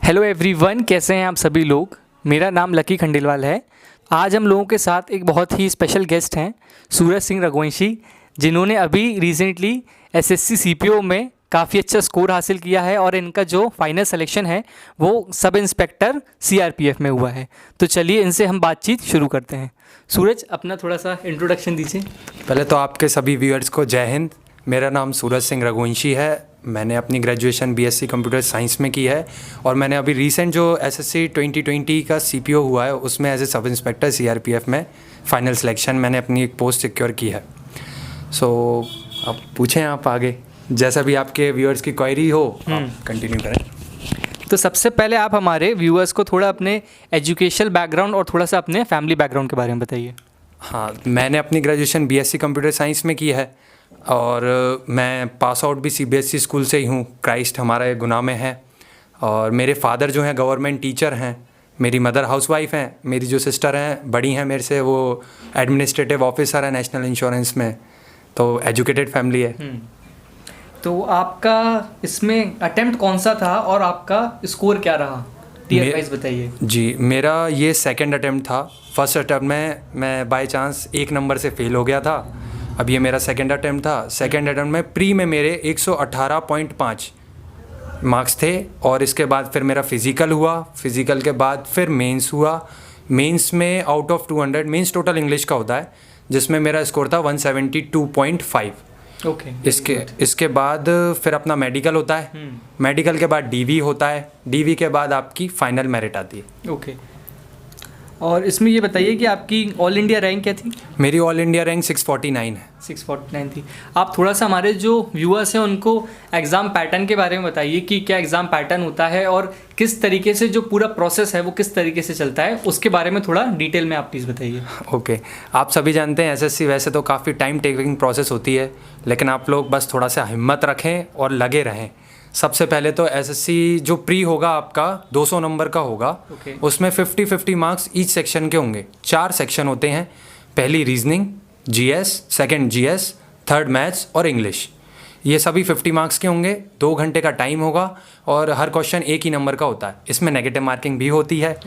Hello everyone, कैसे हैं आप सभी लोग। मेरा नाम लकी खंडेलवाल है। आज हम लोगों के साथ एक बहुत ही स्पेशल गेस्ट हैं, सूरज सिंह रघुवंशी, जिन्होंने अभी रिसेंटली एसएससी सीपीओ में काफ़ी अच्छा स्कोर हासिल किया है और इनका जो फाइनल सिलेक्शन है वो सब इंस्पेक्टर सीआरपीएफ में हुआ है। तो चलिए इनसे हम बातचीत शुरू करते हैं। सूरज, अपना थोड़ा सा इंट्रोडक्शन दीजिए। पहले तो आपके सभी व्यूअर्स को जय हिंद। मेरा नाम सूरज सिंह रघुवंशी है। मैंने अपनी ग्रेजुएशन बीएससी कंप्यूटर साइंस में की है और मैंने अभी रिसेंट जो एसएससी 2020 का सीपीओ हुआ है उसमें as a sub inspector CRPF में फाइनल सिलेक्शन मैंने अपनी एक पोस्ट सिक्योर की है। सो अब पूछें आप आगे, जैसा भी आपके व्यूअर्स की क्वेरी हो आप कंटिन्यू करें। तो सबसे पहले आप हमारे व्यूअर्स को थोड़ा अपने एजुकेशनल बैकग्राउंड और थोड़ा सा अपने फैमिली बैकग्राउंड के बारे में बताइए। हाँ, मैंने अपनी ग्रेजुएशन बीएससी कंप्यूटर साइंस में की है और मैं पास आउट भी सीबीएसई स्कूल से ही हूँ। क्राइस्ट हमारे गुना में है और मेरे फादर जो हैं गवर्नमेंट टीचर हैं, मेरी मदर हाउसवाइफ हैं, मेरी जो सिस्टर हैं बड़ी हैं मेरे से, वो एडमिनिस्ट्रेटिव ऑफिसर है नेशनल इंश्योरेंस में। तो एजुकेटेड फैमिली है। तो आपका इसमें अटेम्प्ट कौन सा था और आपका स्कोर क्या रहा, टीयर वाइज बताइए। जी, मेरा ये सेकंड अटेम्प्ट था। फर्स्ट अटेम्प्ट में मैं बाय चांस एक नंबर से फेल हो गया था। अब ये मेरा सेकंड अटेम्प्ट था। सेकंड अटेम्प्ट में प्री में मेरे 118.5 मार्क्स थे और इसके बाद फिर मेरा फिज़िकल हुआ। फिज़िकल के बाद फिर मेंस हुआ। मेंस में out of 200 mains total English का होता है जिसमें मेरा स्कोर था 172.5। ओके। इसके बाद फिर अपना मेडिकल होता है। मेडिकल के बाद डीवी होता है। डीवी के बाद आपकी फाइनल मेरिट आती है। ओके। और इसमें ये बताइए कि आपकी ऑल इंडिया रैंक क्या थी? मेरी ऑल इंडिया रैंक 649 है। 649 थी। आप थोड़ा सा हमारे जो व्यूअर्स हैं उनको एग्ज़ाम पैटर्न के बारे में बताइए कि क्या एग्ज़ाम पैटर्न होता है और किस तरीके से जो पूरा प्रोसेस है वो किस तरीके से चलता है, उसके बारे में थोड़ा डिटेल में आप प्लीज़ बताइए। ओके। आप सभी जानते हैं एसएससी वैसे तो काफ़ी टाइम टेकिंग प्रोसेस होती है, लेकिन आप लोग बस थोड़ा सा हिम्मत रखें और लगे रहें। सबसे पहले तो एसएससी जो प्री होगा आपका 200 नंबर का होगा। उसमें 50-50 मार्क्स ईच सेक्शन के होंगे। 4 सेक्शन होते हैं। पहली reasoning, GS, second GS, third maths और इंग्लिश। ये सभी 50 मार्क्स के होंगे। 2 घंटे का टाइम होगा और हर क्वेश्चन एक ही नंबर का होता है। इसमें नेगेटिव मार्किंग भी होती है।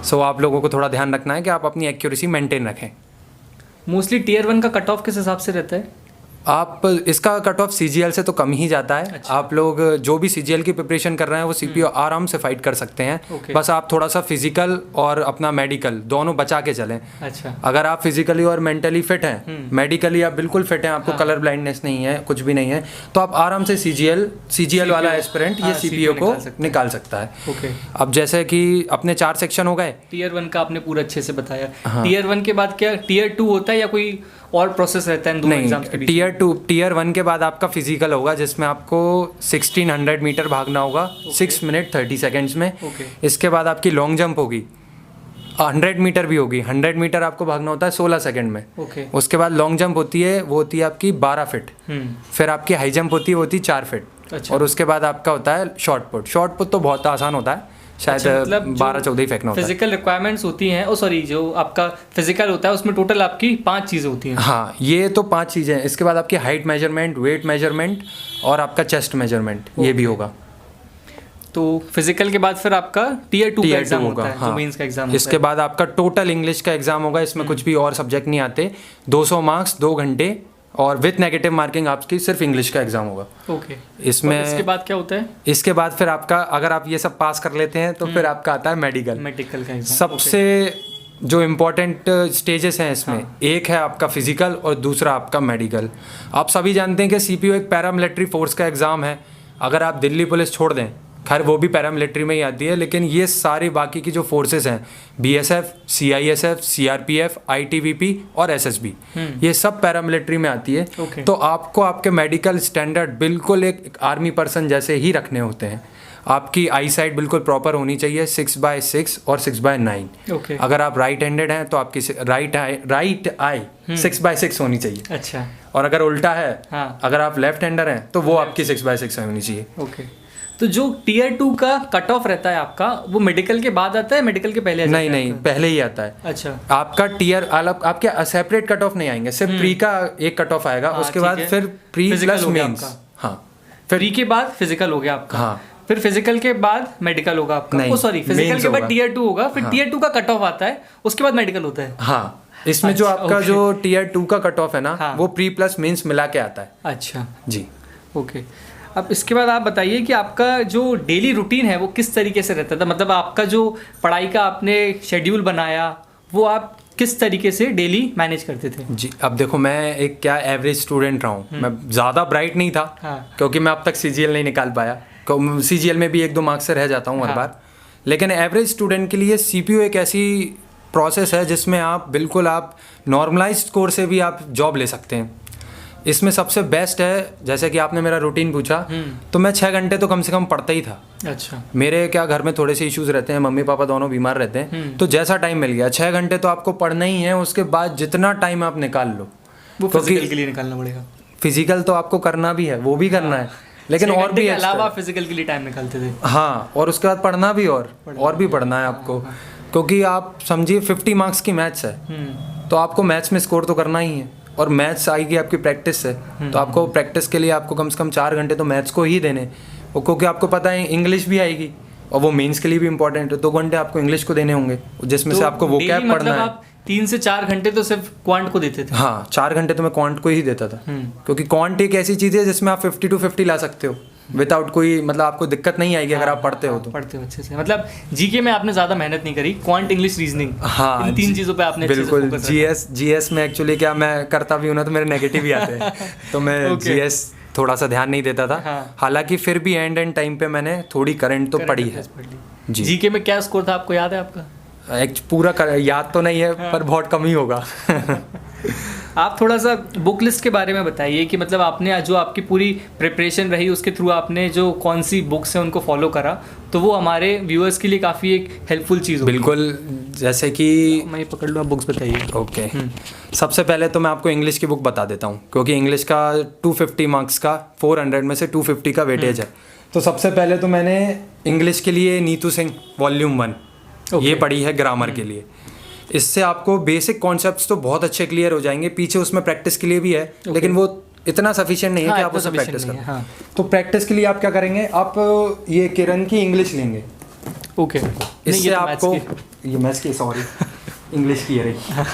सो आप लोगों को थोड़ा ध्यान रखना है कि आप अपनी एक्यूरेसी मेंटेन रखें। मोस्टली टीयर 1 का कट ऑफ किस हिसाब से रहता है? आप इसका कट ऑफ सीजीएल से तो कम ही जाता है। अच्छा। आप लोग जो भी सीजीएल की प्रिपरेशन कर रहे हैं वो सीपीओ आराम से फाइट कर सकते हैं। बस आप थोड़ा सा फिजिकल और अपना मेडिकल दोनों बचा के चलें। अच्छा। अगर आप फिजिकली और मेंटली फिट हैं, मेडिकली आप बिल्कुल फिट हैं, आपको कलर ब्लाइंडनेस नहीं है, कुछ भी नहीं है, तो आप आराम से सीजीएल वाला एस्पिरेंट ये सीपीओ को निकाल सकता है। अब जैसे कि अपने 4 सेक्शन हो गए। टीयर 1 का आपने पूरा अच्छे से बताया। टीयर 1 के बाद क्या टीयर 2 होता है या कोई और प्रोसेस रहता है इन दोनों एग्जाम्स के बीच? टीयर 1 के बाद आपका फिजिकल होगा जिसमें आपको 1600 मीटर भागना होगा 6 मिनट 30 सेकेंड्स में। इसके बाद आपकी लॉन्ग जंप होगी, 100 मीटर भी होगी। 100 मीटर आपको भागना होता है 16 सेकंड में। उसके बाद लॉन्ग जंप होती है, वो होती है आपकी 12 फीट। फिर आपकी हाई जंप होती है, वो होती है 4 फीट। अच्छा। और उसके बाद आपका होता है शॉर्ट पुट। शॉर्ट पुट तो बहुत आसान होता है, शायद 12-14 ही फेंकना होता है। फिजिकल रिक्वायरमेंट्स होती हैं, जो आपका फिजिकल होता है उसमें टोटल आपकी 5 चीज़ें होती हैं। हाँ, ये तो 5 चीज़ें हैं। इसके बाद आपकी हाइट मेजरमेंट, वेट मेजरमेंट और आपका चेस्ट मेजरमेंट ये भी होगा। तो फिजिकल के बाद फिर आपका टीयर 2 का एग्जाम होगा। हाँ। जो मेंस का एग्जाम होता है। इसके बाद आपका टोटल इंग्लिश का एग्जाम होगा। इसमें कुछ भी और सब्जेक्ट नहीं आते। 200 मार्क्स, 2 घंटे और विथ नेगेटिव मार्किंग आपकी सिर्फ इंग्लिश का एग्जाम होगा। ओके। इसमें इसके बाद क्या होता है? इसके बाद फिर आपका, अगर आप ये सब पास कर लेते हैं तो फिर आपका आता है मेडिकल का एग्जाम। सबसे जो इम्पोर्टेंट स्टेजेस हैं इसमें। हाँ। एक है आपका फिजिकल और दूसरा आपका मेडिकल। आप सभी जानते हैं कि सीपीओ एक पैरामिलिट्री फोर्स का एग्ज़ाम है। अगर आप दिल्ली पुलिस छोड़ दें, खैर वो भी पैरामिलिट्री में ही आती है, लेकिन ये सारी बाकी की जो फोर्सेस हैं, बीएसएफ, सीआईएसएफ, सीआरपीएफ, आईटीबीपी और एसएसबी, ये सब पैरामिलिट्री में आती है। तो आपको आपके मेडिकल स्टैंडर्ड बिल्कुल एक आर्मी पर्सन जैसे ही रखने होते हैं। आपकी आई साइट बिल्कुल प्रॉपर होनी चाहिए, 6/6 और 6/9। अगर आप राइट हैंडेड हैं तो आपकी राइट आई 6/6 होनी चाहिए। अच्छा। और अगर उल्टा है, हाँ। अगर आप लेफ्ट हैंडर हैं तो वो आपकी 6/6 होनी चाहिए। तो जो टीयर 2 का कट ऑफ रहता है आपका, वो मेडिकल के बाद आता है, मेडिकल के पहले? नहीं, पहले ही आता है। अच्छा। आपका टीयर आपके सेपरेट कट ऑफ नहीं आएंगे, सिर्फ प्री का एक कट ऑफ आएगा। उसके बाद फिर प्री प्लस मेंस। हाँ, प्री के बाद फिजिकल हो गया आपका। हाँ। फिर फिजिकल के बाद मेडिकल होगा आपका? नहीं, सॉरी, फिजिकल mains के बाद होगा। टीयर 2 होगा, फिर हाँ। टीयर 2 का कट ऑफ आता है, उसके बाद मेडिकल होता है। हाँ, इसमें जो अच्छा, आपका ओके। जो टीयर 2 का कट ऑफ है ना, हाँ। वो प्री प्लस मेंस मिला के आता है। अच्छा, जी। ओके। अब इसके बाद आप बताइए कि आपका जो डेली रूटीन है वो किस तरीके से रहता था? मतलब आपका जो पढ़ाई का आपने शेड्यूल बनाया वो आप किस तरीके से डेली मैनेज करते थे? जी, अब देखो मैं एक क्या एवरेज स्टूडेंट रहा हूँ, मैं ज़्यादा ब्राइट नहीं था। हाँ। क्योंकि मैं अब तक सीजीएल नहीं निकाल पाया, सीजीएल में भी 1-2 मार्क्स से रह जाता हूँ हर हाँ। बार। लेकिन एवरेज स्टूडेंट के लिए सीपीयू एक ऐसी प्रोसेस है जिसमें आप बिल्कुल आप नॉर्मलाइज्ड कोर्स से भी आप जॉब ले सकते हैं। इसमें सबसे बेस्ट है, जैसे कि आपने मेरा रूटीन पूछा, तो मैं 6 घंटे तो कम से कम पढ़ता ही था। अच्छा। मेरे क्या घर में थोड़े से इश्यूज रहते हैं, मम्मी पापा दोनों बीमार रहते हैं, तो जैसा टाइम मिल गया 6 घंटे तो आपको पढ़ना ही है। उसके बाद जितना टाइम आप निकाल लो, वो क्योंकि फिजिकल के लिए निकालना पड़ेगा। फिजिकल तो आपको करना भी है, वो भी करना है, लेकिन 6 और घंटे भी के अलावा extra। फिजिकल के लिए टाइम निकालते थे? हाँ, और उसके बाद पढ़ना भी और भी पढ़ना है आपको, क्योंकि आप समझिए 50 मार्क्स की मैथ्स है, तो आपको मैथ्स में स्कोर तो करना ही है, और मैथ्स आएगी आपकी प्रैक्टिस से, तो आपको प्रैक्टिस के लिए आपको कम से कम 4 घंटे तो मैथ्स को ही देने, और क्योंकि आपको पता है इंग्लिश भी आएगी और वो मेंस के लिए भी इंपॉर्टेंट है, 2 घंटे आपको इंग्लिश को देने होंगे, जिसमें से आपको वो क्या पढ़ना है। आप 3 से 4 घंटे तो सिर्फ क्वांट को देते थे? हाँ, 4 घंटे तो मैं क्वांट को ही देता था, क्योंकि क्वांट एक ऐसी चीज़ है जिसमें आप 50 to 50 ला सकते हो विदाउट कोई, मतलब आपको दिक्कत नहीं आएगी अगर आप पढ़ते हो तो। पढ़ते हो अच्छे से, मतलब जीके में आपने ज़्यादा मेहनत नहीं करी, क्वांट, इंग्लिश, रीजनिंग, हाँ, इन 3 चीज़ों पे आपने अच्छे से बिल्कुल। focus रखा। जीएस में एक्चुअली क्या मैं करता भी हूँ ना, तो मेरे नेगेटिव ही आते हैं, तो मैं Okay. जीएस थोड़ा सा ध्यान नहीं देता था। हाँ। हालांकि फिर भी एंड टाइम पे मैंने थोड़ी करंट तो पढ़ी है। जी। जीके में क्या स्कोर था, आपको याद है आपका? पूरा याद तो नहीं है, पर बहुत कम ही होगा। आप थोड़ा सा बुक लिस्ट के बारे में बताइए कि मतलब आपने जो आपकी पूरी प्रिपरेशन रही उसके थ्रू आपने जो कौन सी बुक्स हैं उनको फॉलो करा, तो वो हमारे व्यूअर्स के लिए काफ़ी एक हेल्पफुल चीज़ होगी। बिल्कुल, जैसे कि मैं ये पकड़ लूँ, आप बुक्स बताइए। ओके। सबसे पहले तो मैं आपको इंग्लिश की बुक बता देता हूँ, क्योंकि इंग्लिश का 250 मार्क्स का 400 में से 250 का वेटेज है। तो सबसे पहले तो मैंने इंग्लिश के लिए नीतू सिंह वॉल्यूम 1 ये पढ़ी है ग्रामर के लिए। इससे आपको बेसिक कॉन्सेप्ट्स तो बहुत अच्छे क्लियर हो जाएंगे, पीछे उसमें प्रैक्टिस के लिए भी है, लेकिन वो इतना सफिशिएंट नहीं है हाँ, कि आप इतना उससे sufficient प्रैक्टिस नहीं है, करें। हाँ। तो प्रैक्टिस के लिए आप क्या करेंगे, आप ये किरण की इंग्लिश लेंगे। ओके। इससे आपको ये मैथ्स की, सॉरी, इंग्लिश की रही,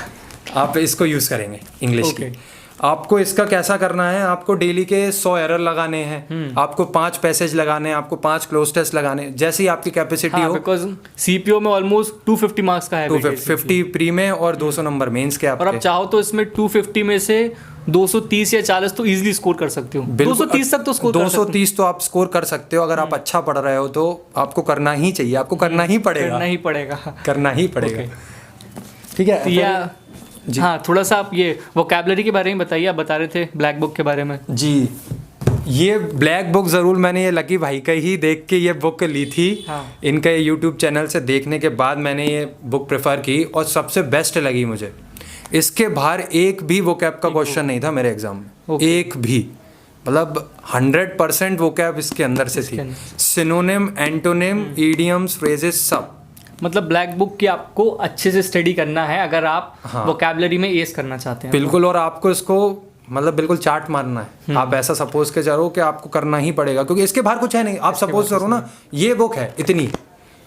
आप इसको यूज़ करेंगे इंग्लिश की। आपको इसका कैसा करना है, आपको डेली के 100 एरर लगाने हैं, आपको 5 पैसेज लगाने हैं, आपको 5 क्लोज टेस्ट लगाने हैं, जैसी आपकी कैपेसिटी हो। बिकॉज सीपीओ में ऑलमोस्ट 250 मार्क्स का है, 250 प्री में और 200 नंबर मेंस के आपके। और आप चाहो तो इसमें 250 में से 230 या 40 तो इजीली स्कोर कर सकते हो। 230 तक तो स्कोर 230 तो आप स्कोर कर सकते हो, अगर आप अच्छा पढ़ रहे हो तो आपको करना ही चाहिए, आपको करना ही पड़ेगा, करना ही पड़ेगा। ठीक है या हाँ, थोड़ा सा आप ये वोकैबुलरी के बारे में बताइए। आप बता रहे थे ब्लैक बुक के बारे में। जी, ये ब्लैक बुक ज़रूर मैंने ये लकी भाई का ही देख के ये बुक ली थी। हाँ। इनके यूट्यूब चैनल से देखने के बाद मैंने ये बुक प्रेफर की और सबसे बेस्ट लगी मुझे। इसके बाहर एक भी वोकैब का क्वेश्चन नहीं था मेरे एग्जाम में, एक भी, मतलब 100% वोकैब इसके अंदर से थी। सिनोनिम, एंटोनिम, इडियम्स, फ्रेजेस सब। मतलब ब्लैक बुक की आपको अच्छे से स्टडी करना है अगर आप हाँ। वोकैबुलरी में एस करना चाहते हैं। बिल्कुल, और आपको इसको मतलब बिल्कुल चार्ट मारना है। आप ऐसा सपोज के चलो कि आपको करना ही पड़ेगा, क्योंकि इसके बाहर कुछ है नहीं। आप सपोज करो ना, ये बुक है इतनी,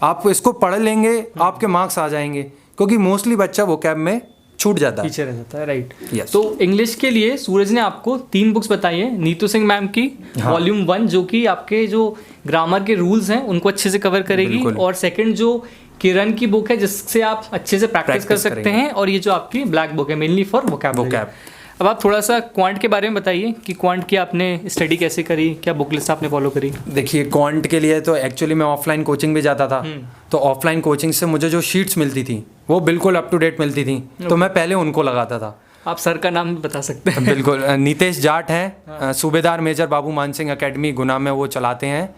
आप इसको पढ़ लेंगे, आपके मार्क्स आ जाएंगे, क्योंकि मोस्टली बच्चा वोकैब में छूट जाता है, पीछे रह जाता है। राइट। Yes. तो इंग्लिश के लिए सूरज ने आपको 3 बुक्स बताई हैं। नीतू सिंह मैम की वॉल्यूम 1 जो कि आपके जो ग्रामर के रूल्स हैं उनको अच्छे से कवर करेगी, और सेकंड जो किरण की बुक है जिससे आप अच्छे से प्रैक्टिस कर सकते हैं, और ये जो आपकी ब्लैक बुक है मेनली फॉर वोकैबुलरी। अब आप थोड़ा सा क्वांट के बारे में बताइए कि क्वांट की आपने स्टडी कैसे करी, क्या बुक लिस्ट आपने फॉलो करी? देखिए, क्वांट के लिए तो एक्चुअली मैं ऑफलाइन कोचिंग भी जाता था, तो ऑफलाइन कोचिंग से मुझे जो शीट्स मिलती थी वो बिल्कुल अप टू डेट मिलती थी, तो मैं पहले उनको लगाता था। आप सर का नाम भी बता सकते हैं। बिल्कुल, नितेश जाट हैं, सूबेदार मेजर बाबू मानसिंह एकेडमी गुना में वो चलाते हैं,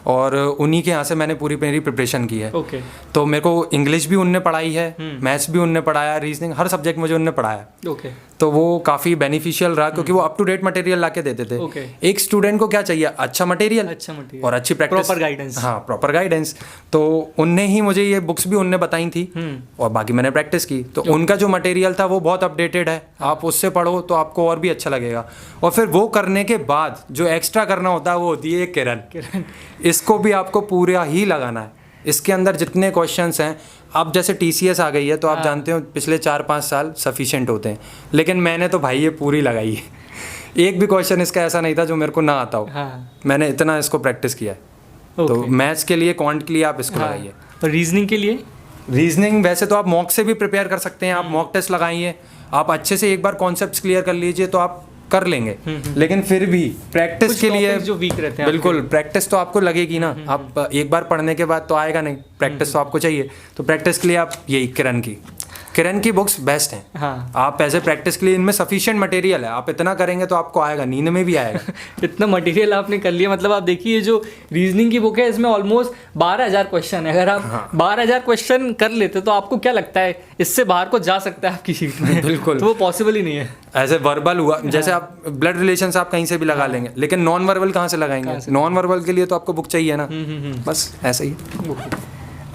और उन्हीं के यहाँ से मैंने पूरी मेरी प्रिपरेशन की है। ओके। तो मेरे को इंग्लिश भी उनने पढ़ाई है, मैथ्स भी उनने पढ़ाया, रीजनिंग, हर सब्जेक्ट मुझे उनने पढ़ाया। ओके। तो वो काफ़ी बेनिफिशियल रहा, क्योंकि वो अप टू डेट मटेरियल ला के देते थे। एक स्टूडेंट को क्या चाहिए, अच्छा मटेरियल और अच्छी प्रैक्टिस, प्रॉपर गाइडेंस। हाँ, प्रॉपर गाइडेंस। तो उनने ही मुझे ये बुक्स भी उनने बताई थी, और बाकी मैंने प्रैक्टिस की। तो उनका जो मटेरियल था वो बहुत अपडेटेड है, आप उससे पढ़ो तो आपको और भी अच्छा लगेगा। और फिर वो करने के बाद जो एक्स्ट्रा करना होता है वो होती है किरण। इसको भी आपको पूरा ही लगाना है। इसके अंदर जितने क्वेश्चंस हैं, अब जैसे TCS आ गई है तो आप जानते हो पिछले 4-5 साल सफिशिएंट होते हैं, लेकिन मैंने तो भाई ये पूरी लगाई है। एक भी क्वेश्चन इसका ऐसा नहीं था जो मेरे को ना आता हो। मैंने इतना इसको प्रैक्टिस किया है। तो मैथ्स के लिए, क्वांट के लिए आप इसको लगाइए। और रीजनिंग के लिए? रीजनिंग वैसे तो आप मॉक से भी प्रिपेयर कर सकते हैं। आप मॉक टेस्ट लगाइए, आप अच्छे से एक बार कॉन्सेप्ट्स क्लियर कर लीजिए तो आप कर लेंगे। लेकिन फिर भी प्रैक्टिस के लिए जो वीक रहते हैं, बिल्कुल प्रैक्टिस तो आपको लगेगी ना। आप एक बार पढ़ने के बाद तो आएगा नहीं, प्रैक्टिस तो आपको चाहिए। तो प्रैक्टिस के लिए आप यही किरण की बुक्स बेस्ट हैं। हाँ। आप ऐसे प्रैक्टिस के लिए इनमें सफिशिएंट मटेरियल है, आप इतना करेंगे तो आपको आएगा, नींद में भी आएगा। इतना मटेरियल आपने कर लिया, मतलब आप देखिए जो रीजनिंग की बुक है इसमें ऑलमोस्ट 12,000 क्वेश्चन है। अगर आप 12,000 क्वेश्चन कर लेते तो आपको क्या लगता है इससे बाहर को जा सकता है आपकी शीट में? बिल्कुल। तो वो पॉसिबल ही नहीं है। ऐसे वर्बल हुआ, जैसे आप ब्लड रिलेशंस आप कहीं से भी लगा लेंगे, लेकिन नॉन वर्बल कहाँ से लगाएंगे? नॉन वर्बल के लिए तो आपको बुक चाहिए ना। बस ऐसा ही।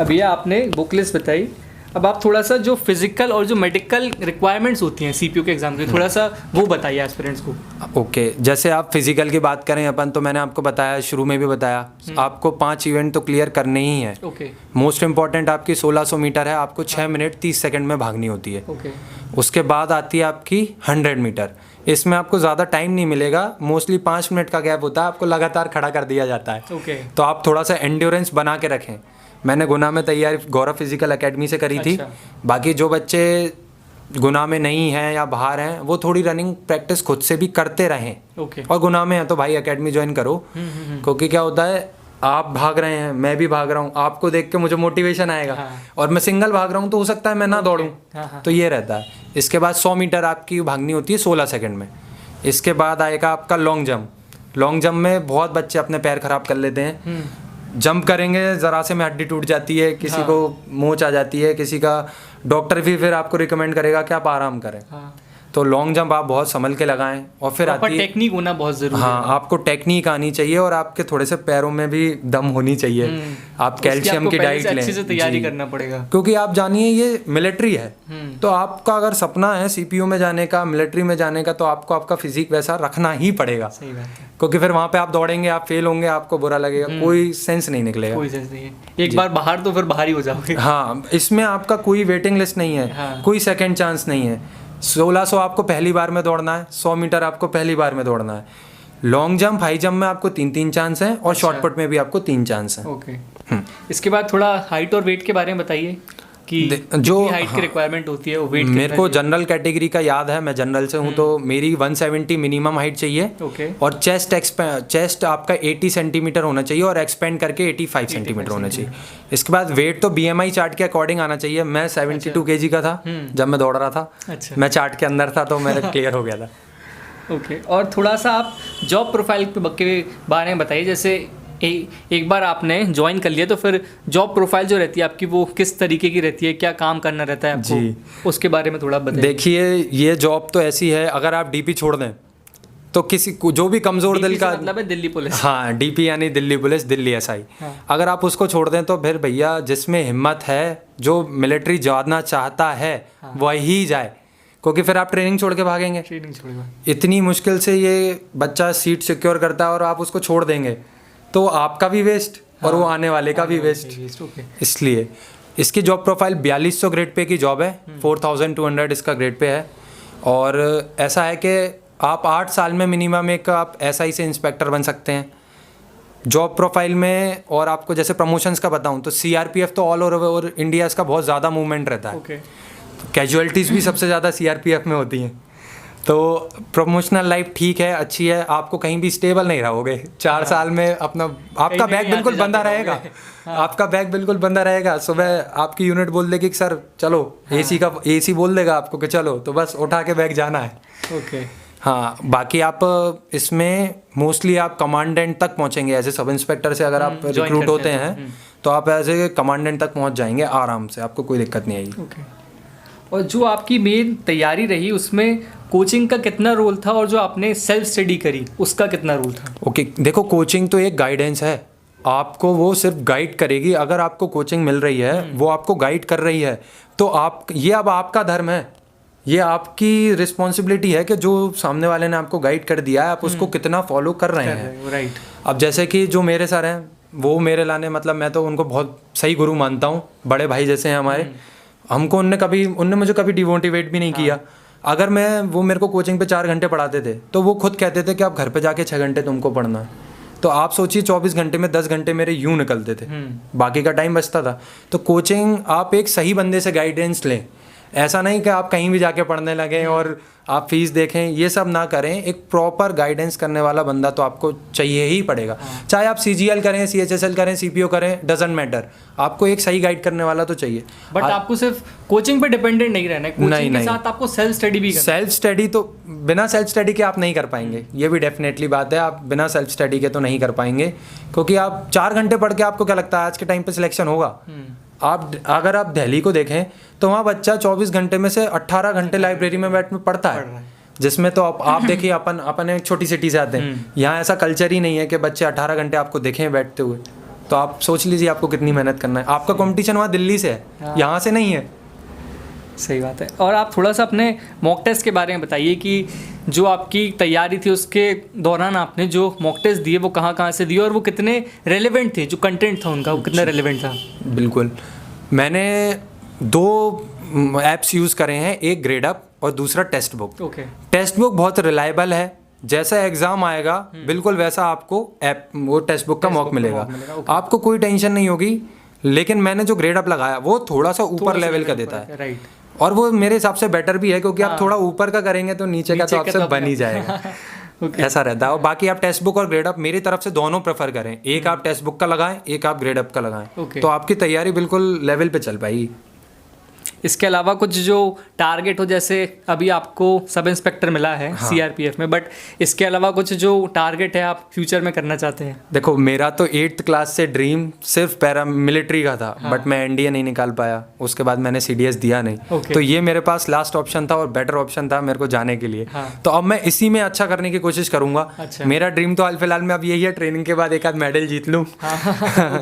अब ये आपने बुक लिस्ट बताई, अब आप थोड़ा सा जो फिजिकल और जो मेडिकल रिक्वायरमेंट्स होती हैं CPO के एग्जाम के, थोड़ा सा वो बताइए एस्पिरेंट्स को। ओके, जैसे आप फिजिकल की बात करें अपन, तो मैंने आपको बताया, शुरू में भी बताया, आपको 5 इवेंट तो क्लियर करने ही है। मोस्ट इंपॉर्टेंट आपकी 1600 मीटर है, आपको 6 मिनट 30 सेकंड में भागनी होती है। उसके बाद आती है आपकी 100 मीटर। इसमें आपको ज़्यादा टाइम नहीं मिलेगा, मोस्टली 5 मिनट का गैप होता है, आपको लगातार खड़ा कर दिया जाता है। तो आप थोड़ा सा एंड्योरेंस बना के रखें। मैंने गुना में तैयारी गौरव फिजिकल एकेडमी से करी थी। बाकी जो बच्चे गुना में नहीं हैं या बाहर हैं, वो थोड़ी रनिंग प्रैक्टिस खुद से भी करते रहें। और गुना में है तो भाई एकेडमी ज्वाइन करो, क्योंकि क्या होता है, आप भाग रहे हैं, मैं भी भाग रहा हूँ, आपको देख के मुझे मोटिवेशन आएगा। और मैं सिंगल भाग रहा हूँ तो हो सकता है मैं ना दौड़ूँ। तो ये रहता है। इसके बाद 100 मीटर आपकी भागनी होती है 16 सेकेंड में। इसके बाद आएगा आपका लॉन्ग जंप। लॉन्ग जंप में बहुत बच्चे अपने पैर खराब कर लेते हैं। जंप करेंगे, ज़रा से में हड्डी टूट जाती है, किसी को मोच आ जाती है, किसी का डॉक्टर भी फिर आपको रिकमेंड करेगा कि आप आराम करें। तो लॉन्ग जंप आप बहुत संभल के लगाएं। और फिर आती है टेक्निक होना बहुत ज़रूरी है। हाँ, आपको टेक्निक आनी चाहिए और आपके थोड़े से पैरों में भी दम होनी चाहिए। आप कैल्शियम की डाइट लें, अच्छे से तैयारी करना पड़ेगा, क्योंकि आप जानिए ये मिलिट्री है। तो आपका अगर सपना है CPO में जाने का, मिलिट्री में जाने का, तो आपको आपका फिजिक वैसा रखना ही पड़ेगा। सही बात है। क्योंकि फिर वहाँ पे आप दौड़ेंगे, आप फेल होंगे, आपको बुरा लगेगा, कोई सेंस नहीं निकलेगा। कोई सेंस नहीं है, एक बार बाहर तो फिर बाहर ही हो जाओगे। हाँ, इसमें आपका कोई वेटिंग लिस्ट नहीं है। कोई सेकंड चांस नहीं है। 1600 आपको पहली बार में दौड़ना है, 100 मीटर आपको पहली बार में दौड़ना है। लॉन्ग जंप, हाई जंप में आपको 3-3 चांस हैं, और शॉर्टपुट में भी आपको 3 चांस हैं। इसके बाद थोड़ा हाइट और वेट के बारे में बताइए कि जो हाइट की रिक्वायरमेंट होती है, वो वेट मेरे को जनरल कैटेगरी का याद है, मैं जनरल से हूँ, तो मेरी 170 मिनिमम हाइट चाहिए। और चेस्ट आपका 80 सेंटीमीटर होना चाहिए और एक्सपेंड करके 85 सेंटीमीटर होना चाहिए। इसके बाद वेट तो BMI चार्ट के अकॉर्डिंग आना चाहिए। मैं 72 kg का था जब मैं दौड़ रहा था। मैं चार्ट के अंदर था तो मेरा क्लियर हो गया था। और थोड़ा सा आप जॉब प्रोफाइल के बारे में बताइए। जैसे एक बार आपने ज्वाइन कर लिया तो फिर जॉब प्रोफाइल जो रहती है आपकी, वो किस तरीके की रहती है, क्या काम करना रहता है आपको? जी, उसके बारे में थोड़ा बताइए। देखिए, ये जॉब तो ऐसी है, अगर आप DP छोड़ दें तो किसी को जो भी कमज़ोर दिल का, मतलब है दिल्ली पुलिस। हाँ, DP यानी दिल्ली पुलिस, दिल्ली SI। अगर आप उसको छोड़ दें तो फिर भैया, जिसमें हिम्मत है, जो मिलिट्री जाना चाहता है, वही जाए। क्योंकि फिर आप ट्रेनिंग छोड़ के भागेंगे। इतनी मुश्किल से ये बच्चा सीट सिक्योर करता है और आप उसको छोड़ देंगे तो आपका भी वेस्ट और वो आने वाले का भी वेस्ट। इसलिए इसकी जॉब प्रोफाइल 4200 ग्रेड पे की जॉब है। 4200 इसका ग्रेड पे है। और ऐसा है कि आप 8 साल में मिनिमम एक आप SI से इंस्पेक्टर बन सकते हैं जॉब प्रोफाइल में। और आपको जैसे प्रमोशंस का बताऊं तो CRPF तो ऑल ओवर इंडिया इसका बहुत ज़्यादा मूवमेंट रहता है। तो कैजुअलिटीज़ भी सबसे ज़्यादा CRPF में होती हैं। तो प्रमोशनल लाइफ ठीक है, अच्छी है, आपको कहीं भी स्टेबल नहीं रहोगे 4 साल में। अपना आपका बैग बिल्कुल बंदा रहेगा। आपका बैग बिल्कुल बंदा रहेगा। सुबह आपकी यूनिट बोल देगी कि सर चलो, AC बोल देगा आपको कि चलो, तो बस उठा के बैग जाना है। हाँ, बाकी आप इसमें मोस्टली आप कमांडेंट तक पहुँचेंगे। एज ए सब इंस्पेक्टर से अगर आप रिक्रूट होते हैं तो आप एज ए कमांडेंट तक पहुँच जाएंगे आराम से, आपको कोई दिक्कत नहीं आएगी। और जो आपकी मेन तैयारी रही उसमें कोचिंग का कितना रोल था, और जो आपने सेल्फ स्टडी करी उसका कितना रोल था? देखो, कोचिंग तो एक गाइडेंस है, आपको वो सिर्फ गाइड करेगी। अगर आपको कोचिंग मिल रही है, वो आपको गाइड कर रही है, तो ये अब आपका धर्म है ये आपकी रिस्पॉन्सिबिलिटी है कि जो सामने वाले ने आपको गाइड कर दिया है आप उसको कितना फॉलो कर रहे हैं। राइट। अब जैसे कि जो मेरे सर हैं वो मेरे लाने मतलब मैं तो उनको बहुत सही गुरु मानता हूँ, बड़े भाई जैसे हैं हमारे। हमको उनने मुझे कभी डिमोटिवेट भी नहीं किया। अगर वो मेरे को कोचिंग पे 4 घंटे पढ़ाते थे तो वो खुद कहते थे कि आप घर पे जाके 6 घंटे तुमको पढ़ना है। तो आप सोचिए 24 घंटे में 10 घंटे मेरे यूं निकलते थे, बाकी का टाइम बचता था। तो कोचिंग आप एक सही बंदे से गाइडेंस लें, ऐसा नहीं कि आप कहीं भी जाके पढ़ने लगें और आप फीस देखें, ये सब ना करें। एक प्रॉपर गाइडेंस करने वाला बंदा तो आपको चाहिए ही पड़ेगा। चाहे आप CGL करें, CHSL करें, CPO करें, डजंट मैटर, आपको एक सही गाइड करने वाला तो चाहिए। बट आपको सिर्फ कोचिंग पे डिपेंडेंट नहीं रहना है, कोचिंग के साथ आपको सेल्फ स्टडी भी करना है। सेल्फ स्टडी तो बिना सेल्फ स्टडी के आप नहीं कर पाएंगे, ये भी डेफिनेटली बात है। आप बिना सेल्फ स्टडी के तो नहीं कर पाएंगे, क्योंकि आप 4 घंटे पढ़ के आपको क्या लगता है आज के टाइम पे सिलेक्शन होगा? अगर आप दिल्ली को देखें तो वहाँ बच्चा 24 घंटे में से 18 घंटे लाइब्रेरी में बैठ में पढ़ता है, जिसमें तो आप देखिए अपन एक छोटी सिटी से आते हैं, यहाँ ऐसा कल्चर ही नहीं है कि बच्चे 18 घंटे आपको देखें बैठते हुए। तो आप सोच लीजिए आपको कितनी मेहनत करना है। आपका कंपटीशन वहाँ दिल्ली से है, यहाँ से नहीं है। सही बात है। और आप थोड़ा सा अपने मॉक टेस्ट के बारे में बताइए कि जो आपकी तैयारी थी उसके दौरान आपने जो मॉक टेस्ट दिए वो कहाँ कहाँ से दिए और वो कितने रेलेवेंट थे, जो कंटेंट था उनका वो कितना रेलेवेंट था? बिल्कुल, मैंने 2 ऐप्स यूज़ करे हैं, एक ग्रेडअप और दूसरा test book. Okay. Test book बहुत रिलायबल है, जैसा एग्ज़ाम आएगा बिल्कुल वैसा आपको वो टेक्स्ट बुक का मॉक मिलेगा। आपको कोई टेंशन नहीं होगी। लेकिन मैंने जो ग्रेडअप लगाया वो थोड़ा सा ऊपर लेवल का देता है, राइट। और वो मेरे हिसाब से बेटर भी है, क्योंकि आप थोड़ा ऊपर का करेंगे तो नीचे का तो आपसे बन ही जाएगा। ऐसा रहता है। और बाकी आप टेक्स्ट बुक और ग्रेडअप मेरी तरफ से दोनों प्रेफर करें, एक आप टेक्स्ट बुक का लगाएं, एक आप ग्रेडअप का लगाएं, तो आपकी तैयारी बिल्कुल लेवल पे चल पाएगी। इसके अलावा कुछ जो टारगेट हो, जैसे अभी आपको सब इंस्पेक्टर मिला है CRPF में, बट इसके अलावा कुछ जो टारगेट है आप फ्यूचर में करना चाहते हैं? देखो, मेरा तो 8th क्लास से ड्रीम सिर्फ पैरा मिलिट्री का था, बट मैं NDA नहीं निकाल पाया, उसके बाद मैंने CDS दिया नहीं। तो ये मेरे पास लास्ट ऑप्शन था और बेटर ऑप्शन था मेरे को जाने के लिए। तो अब मैं इसी में अच्छा करने की कोशिश करूंगा। मेरा ड्रीम तो हाल फिलहाल में अब यही है, ट्रेनिंग के बाद एक आध मेडल जीत लूँ,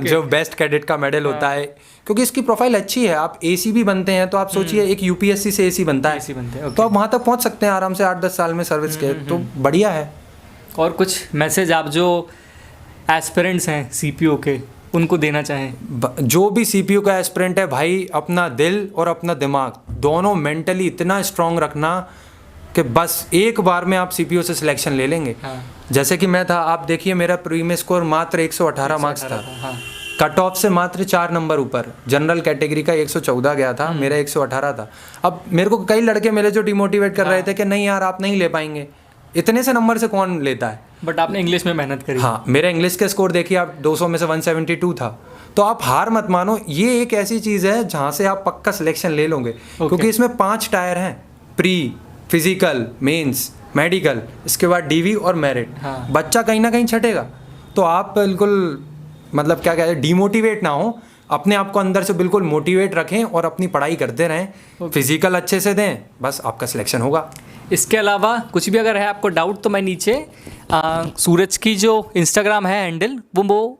जो बेस्ट कैडेट का मेडल होता है, क्योंकि इसकी प्रोफाइल अच्छी है। आप AC भी बनते हैं तो आप सोचिए एक UPSC से AC बनता है, तो आप वहाँ तक पहुँच सकते हैं आराम से 8-10 साल में सर्विस के, तो बढ़िया है। और कुछ मैसेज आप जो एस्पिरेंट्स हैं CPO के उनको देना चाहें? जो भी CPO का एस्पिरेंट है भाई, अपना दिल और अपना दिमाग दोनों मेंटली इतना स्ट्रांग रखना कि बस एक बार में आप CPO से सिलेक्शन ले लेंगे। जैसे कि मैं था, आप देखिए मेरा प्रीमियम स्कोर मात्र 118 मार्क्स था, कट ऑफ से मात्र 4 नंबर ऊपर। जनरल कैटेगरी का 114 गया था, मेरा 118 था। अब मेरे को कई लड़के मिले जो डिमोटिवेट कर रहे थे कि नहीं यार आप नहीं ले पाएंगे, इतने से नंबर से कौन लेता है। बट आपने इंग्लिश में मेहनत करी। हाँ, मेरा इंग्लिश के स्कोर देखिए आप, 200 में से 172 था। तो आप हार मत मानो, ये एक ऐसी चीज़ है जहाँ से आप पक्का सिलेक्शन ले लोगे, क्योंकि इसमें 5 टायर हैं, प्री, फिजिकल, मेंस, मेडिकल, इसके बाद DV और मेरिट। बच्चा कहीं ना कहीं छटेगा, तो आप बिल्कुल मतलब क्या कहते हैं, डिमोटिवेट ना हो, अपने आप को अंदर से बिल्कुल मोटिवेट रखें और अपनी पढ़ाई करते रहें, फिजिकल अच्छे से दें, बस आपका सिलेक्शन होगा। इसके अलावा कुछ भी अगर है आपको डाउट तो मैं नीचे सूरज की जो इंस्टाग्राम है हैंडल वो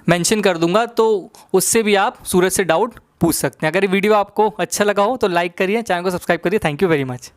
मेंशन कर दूंगा, तो उससे भी आप सूरज से डाउट पूछ सकते हैं। अगर ये वीडियो आपको अच्छा लगा हो तो लाइक करिए, चैनल को सब्सक्राइब करिए। Thank you very much.